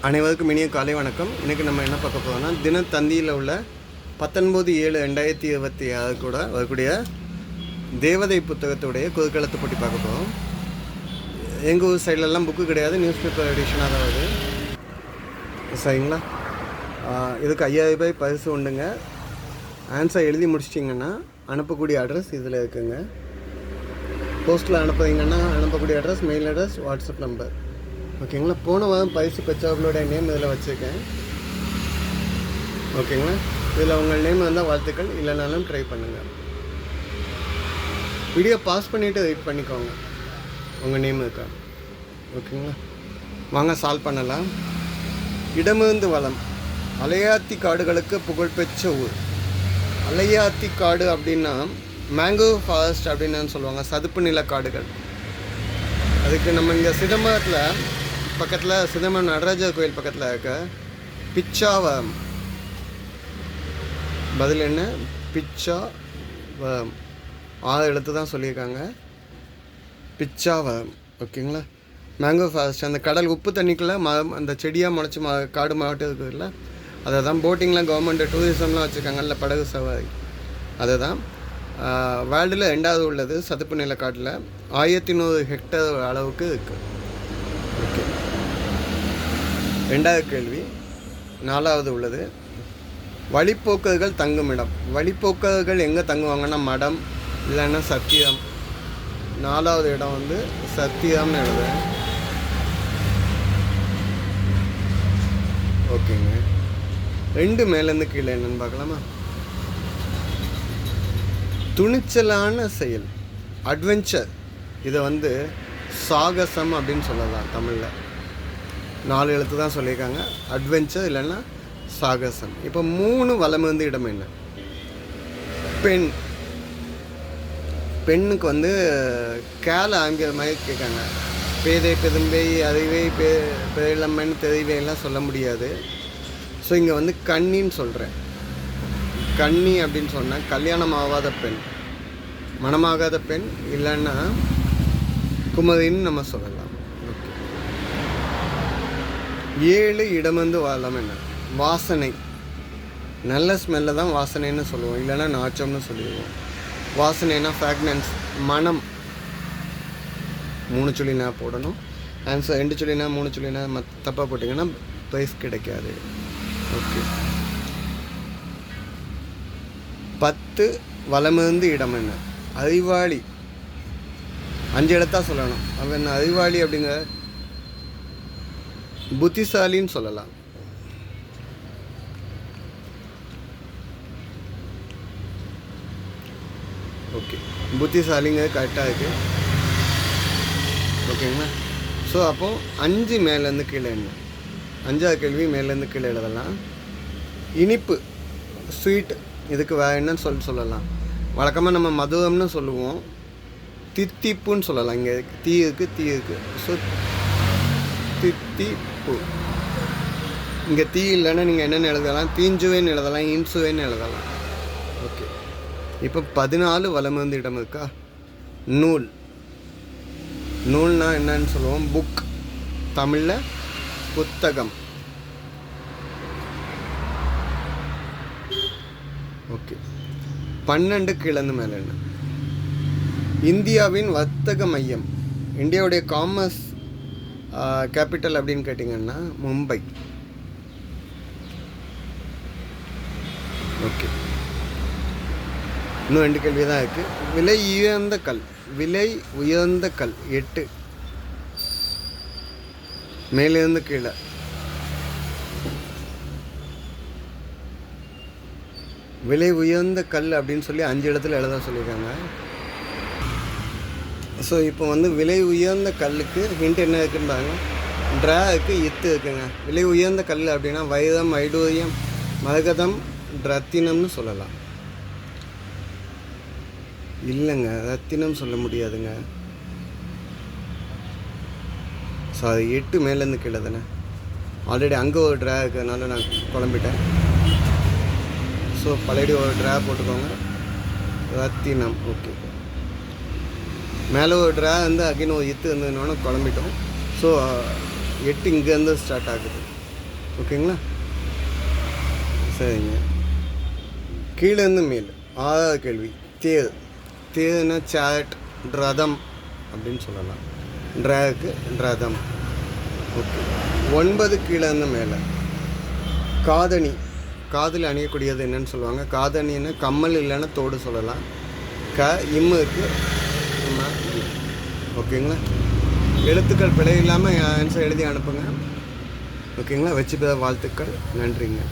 அனைவருக்கும் இனிய காலை வணக்கம். இன்றைக்கி நம்ம என்ன பார்க்க போகிறோம்னா, தினத்தந்தியில் உள்ள 19/7/2026 கூட வரக்கூடிய தேவதை புத்தகத்துடைய குறுக்கெழுத்து போட்டி பார்க்க போகிறோம். எங்கள் ஊர் சைட்லலாம் புக்கு கிடையாது, நியூஸ் பேப்பர் எடிஷனாக தான் வருது. சரிங்களா? இதுக்கு 5000 ரூபாய் பரிசு உண்டுங்க. ஆன்சர் எழுதி முடிச்சிட்டிங்கன்னா அனுப்பக்கூடிய அட்ரஸ் இதில் இருக்குங்க. போஸ்ட்டில் அனுப்புறீங்கன்னா அனுப்பக்கூடிய address, mail address, WhatsApp number. ஓகேங்களா? போன வாரம் பரிசு பெற்றவர்களோட நேம் இதில் வச்சுருக்கேன். ஓகேங்களா? இதில் உங்கள் நேம் வந்தால் வாழ்த்துக்கள், இல்லைனாலும் ட்ரை பண்ணுங்கள். வீடியோ பாஸ் பண்ணிவிட்டு வெயிட் பண்ணிக்கோங்க, உங்கள் நேம் இருக்கா. ஓகேங்களா? வாங்க சால்வ் பண்ணலாம். இடமிருந்து வளம். அலையாத்தி காடுகளுக்கு புகழ்பெற்ற ஊர். அலையாத்தி காடு அப்படின்னா மேங்கோ ஃபாரஸ்ட் அப்படின்னு சொல்லுவாங்க, சதுப்பு நில காடுகள். அதுக்கு நம்ம இங்கே சிதம்பரத்தில் பக்கத்தில், சிதம்பரம் நடராஜர் கோயில் பக்கத்தில் இருக்க பிச்சாவரம். பதில் என்ன? பிச்சாவரம். 6 எழுத்து தான் சொல்லியிருக்காங்க. பிச்சாவரம். ஓகேங்களா? மேங்கோ ஃபாரஸ்ட், அந்த கடல் உப்பு தண்ணிக்குள்ளே அந்த செடியாக முளைச்சி காடு மாவட்டம் இருக்குதுல்ல, அதை தான் போட்டிங்லாம் கவர்மெண்ட் டூரிசம்லாம் வச்சுருக்காங்கல்ல, படகு சவாரி. அதை தான் வேர்ல்டில் 2வது உள்ளது சதுப்பு நில காட்டில். 1100 ஹெக்டர் அளவுக்கு இருக்குது. ஓகே, 2வது கேள்வி. 4வது உள்ளது வழிப்போக்கர்கள் தங்கும் இடம். வழிப்போக்கர்கள் எங்கே தங்குவாங்கன்னா மடம், இல்லைன்னா சத்தியம். 4வது இடம் வந்து சத்தியம்னு எழுதுறேன். ஓகேங்க. 2 மேலேருந்து கீழே என்னன்னு பார்க்கலாமா? துணிச்சலான செயல், அட்வென்ச்சர். இதை வந்து சாகசம் அப்படின்னு சொல்லலாம் தமிழில். 4 எழுத்து தான் சொல்லியிருக்காங்க. அட்வென்ச்சர் இல்லைன்னா சாகசம். இப்போ 3 வலமிருந்து இடம் என்ன? பெண். பெண்ணுக்கு வந்து கேல ஆங்கிற மாதிரி கேட்காங்க. பேதை, பெரும்பை, அறிவை, பேரிளம்பன், தெரிவையெல்லாம் சொல்ல முடியாது. ஸோ இங்கே வந்து கன்னின்னு சொல்கிறேன். கன்னி அப்படின்னு சொன்னால் கல்யாணம் ஆகாத பெண், மனமாகாத பெண், இல்லைன்னா குமரின்னு நம்ம சொல்லலாம். ஓகே. 7 இடமிருந்து வாழலாம் என்ன? வாசனை. நல்ல ஸ்மெல்லை தான் வாசனைன்னு சொல்லுவோம், இல்லைன்னா நாச்சம்னு சொல்லிடுவோம். வாசனைனா ஃப்ராக்னன்ஸ், மனம். 3 சொல்லினா போடணும். ஆன்சர் 2 சொல்லினா 3 சொல்லினா தப்பாக போட்டிங்கன்னா ப்ரைஸ் கிடைக்காது. ஓகே. 10 வலமிருந்து இடம் என்ன? அறிவாளி. 5 எழுத்தா சொல்லணும். அவன் என்ன அறிவாளி அப்படிங்கிற புத்திசாலின்னு சொல்லலாம். ஓகே, புத்திசாலிங்க கரெக்டாக இருக்குது. ஓகேங்களா? ஸோ அப்போது 5 மேலேருந்து கீழே என்ன? 5வது கேள்வி மேலேருந்து கீழே எழுதலாம். இனிப்பு, ஸ்வீட். இதுக்கு வேறு என்னன்னு சொல்லலாம். வழக்கமாக நம்ம மதுரம்னு சொல்லுவோம், தித்திப்புன்னு சொல்லலாம். இங்கே தீ இருக்குது. ஸோ தித்திப்பு. இங்கே தீ இல்லைன்னா நீங்கள் என்னென்னு எழுதலாம்? தீஞ்சுவைன்னு எழுதலாம், இன்சுவைன்னு எழுதலாம். ஓகே. இப்போ 14 வலமிருந்து இடம் இருக்கா? நூல். நூல்னா என்னன்னு சொல்லுவோம்? புக். தமிழில் புத்தகம். ஓகே. 12 கீழேருந்து மேலே என்ன? இந்தியாவின் வர்த்தக மையம். இந்தியாவுடைய காமர்ஸ் கேபிட்டல் அப்படின்னு கேட்டிங்கன்னா மும்பை. ஓகே. இன்னும் 2 கேள்வி தான் இருக்குது. விலை உயர்ந்த கல். விலை உயர்ந்த கல் 8 மேலேருந்து கீழே. விலை உயர்ந்த கல் அப்படின்னு சொல்லி 5 இடத்துல எழுத சொல்லியிருக்காங்க. ஸோ இப்போ வந்து விலை உயர்ந்த கல்லுக்கு ஹிண்ட் என்ன இருக்குன்னு பாருங்க. ட்ரா இருக்குது, இத்து இருக்குங்க. விலை உயர்ந்த கல் அப்படின்னா வைரம், வைடூரியம், மரகதம், ரத்தினம்னு சொல்லலாம். இல்லைங்க, ரத்தினம் சொல்ல முடியாதுங்க. ஸோ அது 8 மேலேருந்து கீழே தானே. ஆல்ரெடி அங்கே ஒரு ட்ரா இருக்கிறதுனால நான் குழம்பிட்டேன். ஸோ பழையடி ஒரு ட்ரா போட்டுக்கோங்க. ரத்தினம். ஓகே. மேலே ஒரு ட்ரா வந்து அகைன் ஒரு இத்து இருந்ததுனால குழம்பிட்டோம். ஸோ 8 இங்கேருந்து ஸ்டார்ட் ஆகுது. ஓகேங்களா? சரிங்க. கீழேருந்து மேல் 6வது கேள்வி. தேர். தேர்னா சேட், ரதம் அப்படின்னு சொல்லலாம். ட்ராக்கு ரதம். ஓகே. 9 கீழேருந்து மேலே. காதணி. காதில் அணியக்கூடியது என்னன்னு சொல்லுவாங்க? காதணின்னு கம்மல் இல்லைன்னா தோடு சொல்லலாம். இம்முக்கு ஓகேங்களா? எழுத்துக்கள் பிழை இல்லாமல் ஆன்சர் எழுதி அனுப்புங்க. ஓகேங்களா? வச்சு வாழ்த்துக்கள். நன்றிங்க.